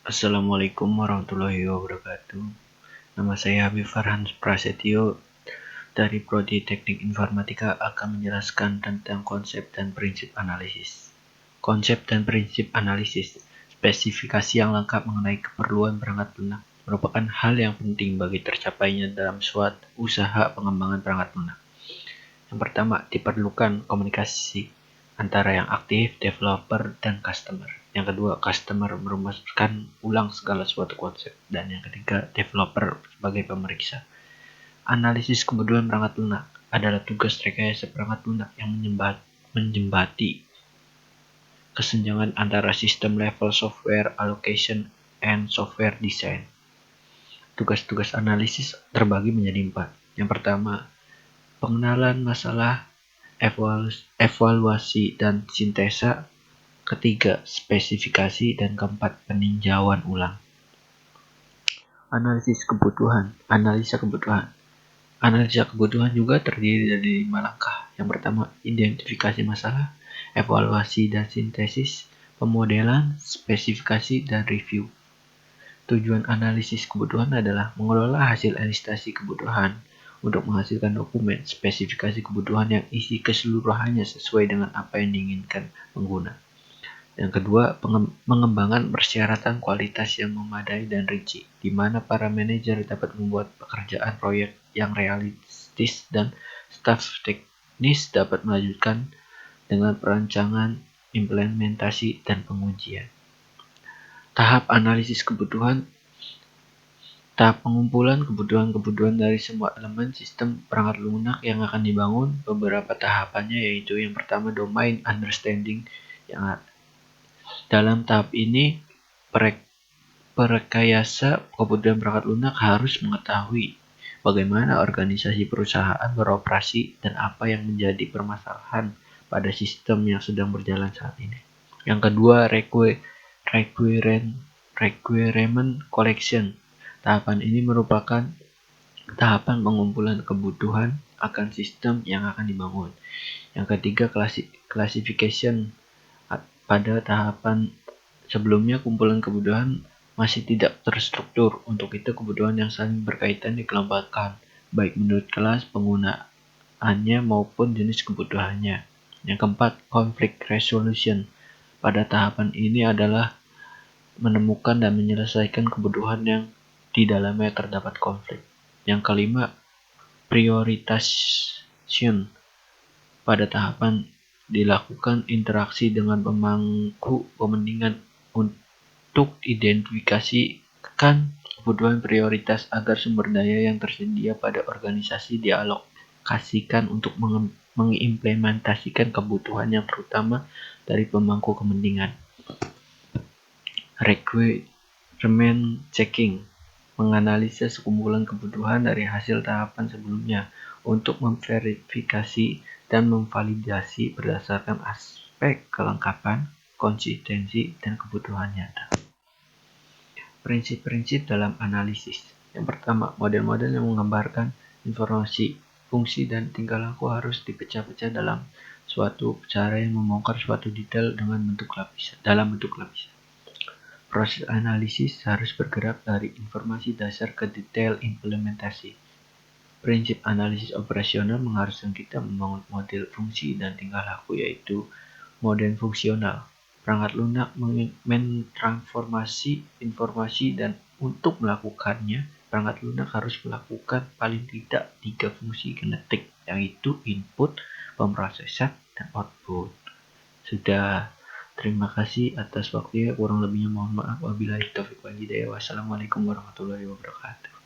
Assalamualaikum warahmatullahi wabarakatuh. Nama saya Habib Farhan Prasetyo dari Prodi Teknik Informatika akan menjelaskan tentang konsep dan prinsip analisis. Konsep dan prinsip analisis, spesifikasi yang lengkap mengenai keperluan perangkat lunak merupakan hal yang penting bagi tercapainya dalam suatu usaha pengembangan perangkat lunak. Yang pertama, diperlukan komunikasi antara yang aktif, developer, dan customer. Yang kedua, customer merumuskan ulang segala suatu konsep. Dan yang ketiga, developer sebagai pemeriksa. Analisis kebutuhan perangkat lunak adalah tugas rekayasa perangkat lunak yang menjembati kesenjangan antara sistem level software allocation and software design. Tugas-tugas analisis terbagi menjadi 4. Yang pertama, pengenalan masalah, evaluasi dan sintesa. Ketiga, spesifikasi, dan keempat, peninjauan ulang. Analisa kebutuhan. Analisa kebutuhan juga terdiri dari 5 langkah. Yang pertama, identifikasi masalah, evaluasi dan sintesis, pemodelan, spesifikasi, dan review. Tujuan analisis kebutuhan adalah mengelola hasil listasi kebutuhan untuk menghasilkan dokumen spesifikasi kebutuhan yang isi keseluruhannya sesuai dengan apa yang diinginkan pengguna. Yang kedua, mengembangkan persyaratan kualitas yang memadai dan rinci, di mana para manajer dapat membuat pekerjaan proyek yang realistis dan staf teknis dapat melanjutkan dengan perancangan, implementasi, dan pengujian. Tahap analisis kebutuhan. Tahap pengumpulan kebutuhan dari semua elemen sistem perangkat lunak yang akan dibangun. Beberapa tahapannya yaitu yang pertama, domain understanding, yang dalam tahap ini perekayasa kebutuhan perangkat lunak harus mengetahui bagaimana organisasi perusahaan beroperasi dan apa yang menjadi permasalahan pada sistem yang sedang berjalan saat ini. Yang kedua, requirement collection. Tahapan ini merupakan tahapan pengumpulan kebutuhan akan sistem yang akan dibangun. Yang ketiga, classification. Pada tahapan sebelumnya, kumpulan kebutuhan masih tidak terstruktur. Untuk itu, kebutuhan yang saling berkaitan dikelompokkan, baik menurut kelas penggunaannya maupun jenis kebutuhannya. Yang keempat, conflict resolution. Pada tahapan ini adalah menemukan dan menyelesaikan kebutuhan yang di dalamnya terdapat konflik. Yang kelima, prioritization. Pada tahapan dilakukan interaksi dengan pemangku kepentingan untuk identifikasikan kebutuhan prioritas agar sumber daya yang tersedia pada organisasi dialokasikan untuk mengimplementasikan kebutuhan yang terutama dari pemangku kepentingan. Requirement checking. Menganalisis sekumpulan kebutuhan dari hasil tahapan sebelumnya untuk memverifikasi dan memvalidasi berdasarkan aspek kelengkapan, konsistensi, dan kebutuhan nyata. Prinsip-prinsip dalam analisis. Yang pertama, model-model yang menggambarkan informasi, fungsi, dan tingkah laku harus dipecah-pecah dalam suatu cara yang membongkar suatu detail dalam bentuk lapisan. Proses analisis harus bergerak dari informasi dasar ke detail implementasi. Prinsip analisis operasional mengharuskan kita membangun model fungsi dan tingkah laku, yaitu model fungsional. Perangkat lunak mentransformasi informasi, dan untuk melakukannya, perangkat lunak harus melakukan paling tidak 3 fungsi kinetik, yaitu input, pemrosesan, dan output. Sudah. Terima kasih atas waktunya. Kurang lebihnya mohon maaf. Wabillahi taufiq wal hidayah. Wassalamualaikum warahmatullahi wabarakatuh.